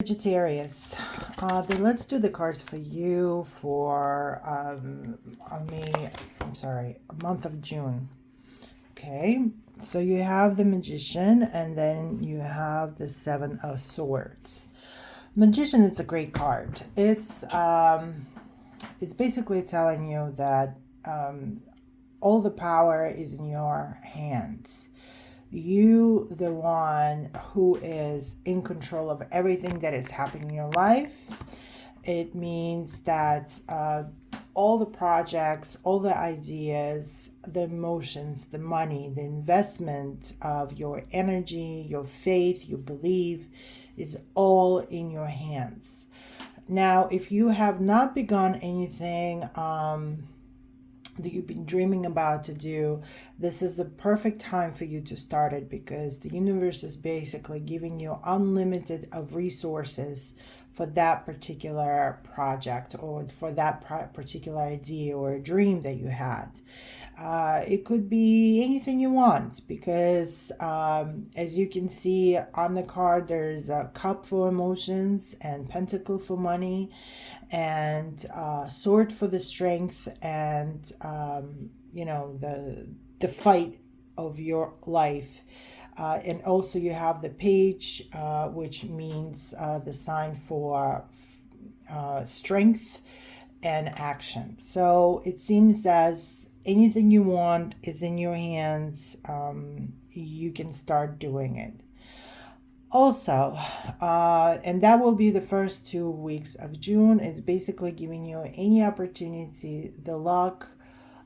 Sagittarius. Then let's do the cards for you for a month of June. Okay, so you have the Magician, and then you have the Seven of Swords. Magician is a great card. It's basically telling you that all the power is in your hands. You, the one who is in control of everything that is happening in your life. It means that all the projects, all the ideas, the emotions, the money, the investment of your energy, your faith, your belief is all in your hands. Now, if you have not begun anything that you've been dreaming about to do, this is the perfect time for you to start it, because the universe is basically giving you unlimited of resources for that particular project or for that particular idea or dream that you had. It could be anything you want, because as you can see on the card, there's a cup for emotions and pentacle for money and sword for the strength and the fight of your life. And also you have the page, which means the sign for strength and action. So it seems as anything you want is in your hands. You can start doing it. Also, and that will be the first 2 weeks of June. It's basically giving you any opportunity, the luck,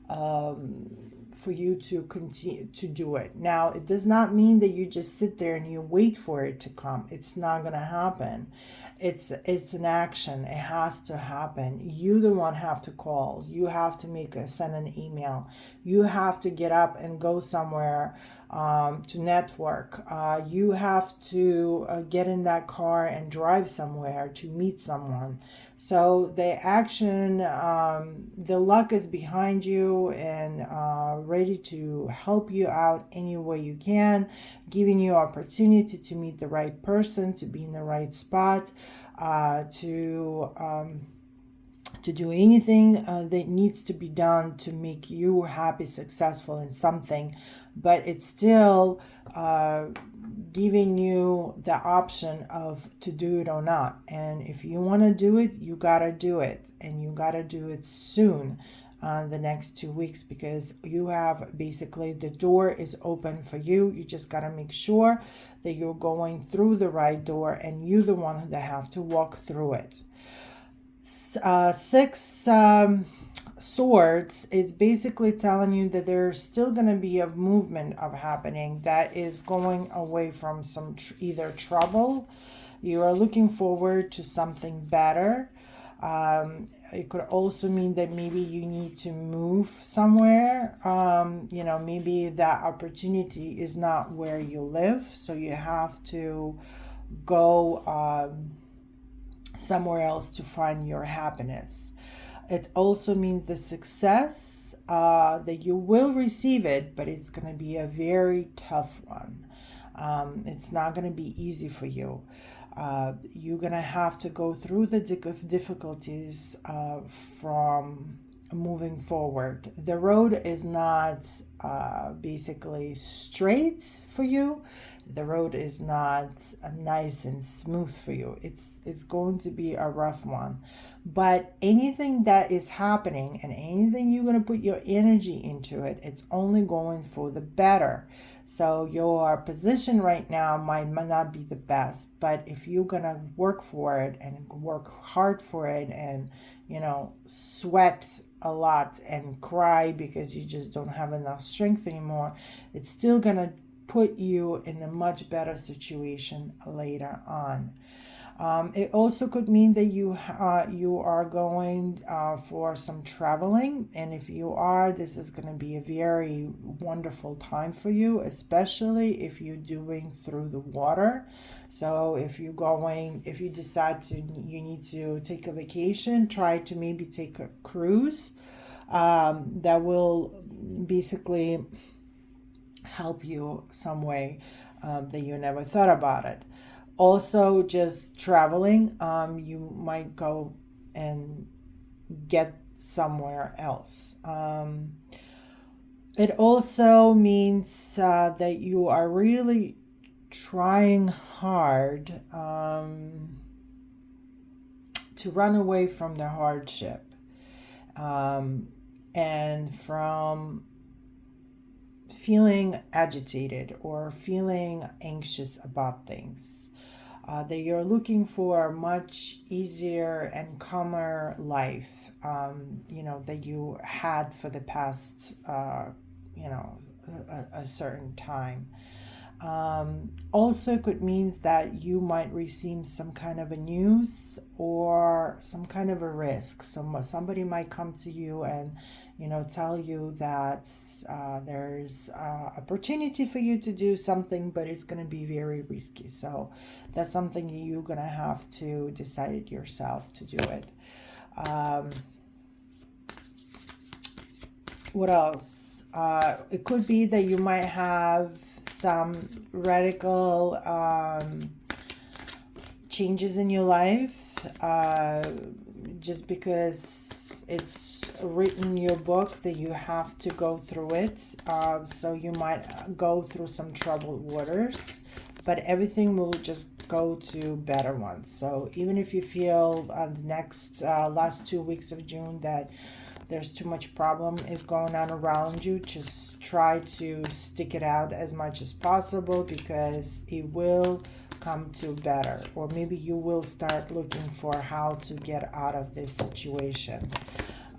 for you to continue to do it. Now, it does not mean that you just sit there and you wait for it to come. It's not going to happen. It's an action. It has to happen. You the one have to call. You have to send an email. You have to get up and go somewhere to network. You have to get in that car and drive somewhere to meet someone. So the action, the luck is behind you and ready to help you out any way you can, giving you opportunity to meet the right person, to be in the right spot, to do anything that needs to be done to make you happy, successful in something. But it's still giving you the option of to do it or not. And if you want to do it, you got to do it. And you got to do it soon. The next 2 weeks, because you have basically the door is open for you. You just got to make sure that you're going through the right door and you're the one that have to walk through it. Six Swords is basically telling you that there's still going to be a movement of happening that is going away from some either trouble. You are looking forward to something better. It could also mean that maybe you need to move somewhere. Maybe that opportunity is not where you live, so you have to go somewhere else to find your happiness. It also means the success, that you will receive it, but it's going to be a very tough one. It's not going to be easy for you. You're going to have to go through the difficulties from moving forward. The road is not basically straight for you. The road is not nice and smooth for you. It's going to be a rough one. But anything that is happening and anything you're going to put your energy into it, it's only going for the better. So your position right now might not be the best, but if you're going to work for it and work hard for it and, sweat a lot and cry because you just don't have enough strength anymore, it's still going to put you in a much better situation later on. It also could mean that you are going for some traveling, and if you are, this is going to be a very wonderful time for you, especially if you're doing through the water. So if you decide you need to take a vacation, try to maybe take a cruise that will basically help you some way that you never thought about it. Also, just traveling, you might go and get somewhere else. It also means that you are really trying hard to run away from the hardship, and from feeling agitated or feeling anxious about things. That you're looking for a much easier and calmer life, that you had for the past, a certain time. Also could means that you might receive some kind of a news or some kind of a risk. So somebody might come to you and tell you that there's opportunity for you to do something, but it's going to be very risky. So that's something you're going to have to decide yourself to do it. What else? It could be that you might have some radical changes in your life, just because it's written in your book that you have to go through it. So you might go through some troubled waters, but everything will just go to better ones. So even if you feel the next last 2 weeks of June that there's too much problem is going on around you, just try to stick it out as much as possible, because it will come to better, or maybe you will start looking for how to get out of this situation.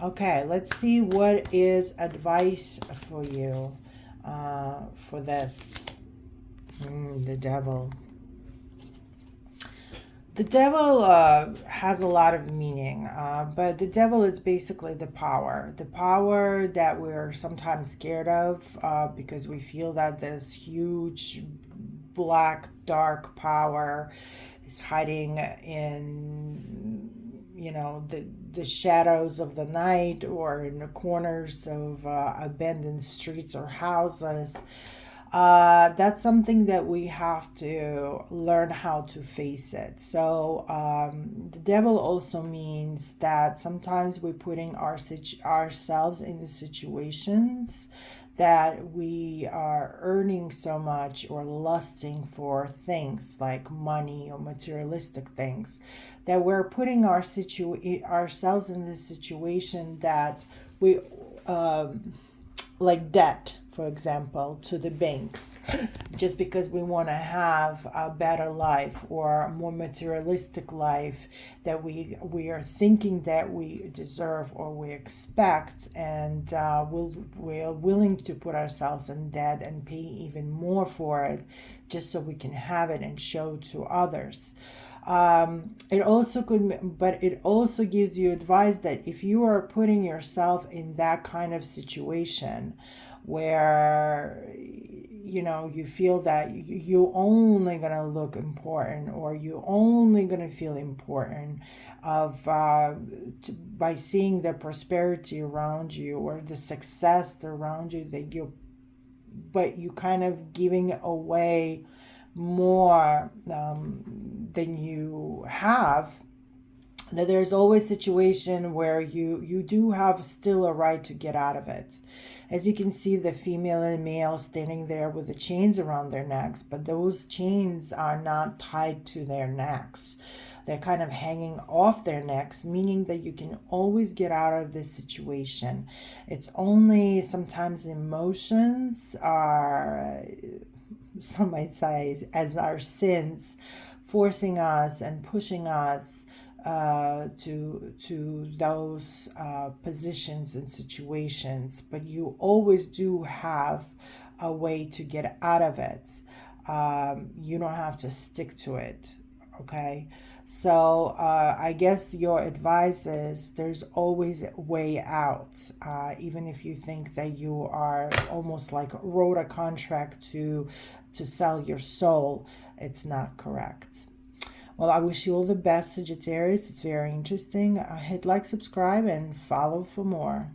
Okay, let's see what is advice for you for this. The devil. The devil has a lot of meaning, but the devil is basically the power that we're sometimes scared of, because we feel that this huge black dark power is hiding in the shadows of the night, or in the corners of abandoned streets or houses. That's something that we have to learn how to face it. So the devil also means that sometimes we're putting ourselves in the situations that we are earning so much or lusting for things like money or materialistic things, that we're putting ourselves in this situation that we like debt, for example, to the banks, just because we want to have a better life or a more materialistic life that we are thinking that we deserve or we expect, and we're willing to put ourselves in debt and pay even more for it, just so we can have it and show to others. It also gives you advice that if you are putting yourself in that kind of situation where you feel that you're only gonna look important, or you're only gonna feel important by seeing the prosperity around you or the success around you, but you kind of giving away more than you have, that there's always a situation where you do have still a right to get out of it. As you can see, the female and male standing there with the chains around their necks, but those chains are not tied to their necks. They're kind of hanging off their necks, meaning that you can always get out of this situation. It's only sometimes emotions are, some might say, as our sins, forcing us and pushing us to those positions and situations, but you always do have a way to get out of it. You don't have to stick to it. Okay, so I guess your advice is there's always a way out, even if you think that you are almost like wrote a contract to sell your soul. It's not correct. Well, I wish you all the best, Sagittarius. It's very interesting. Hit like, subscribe, and follow for more.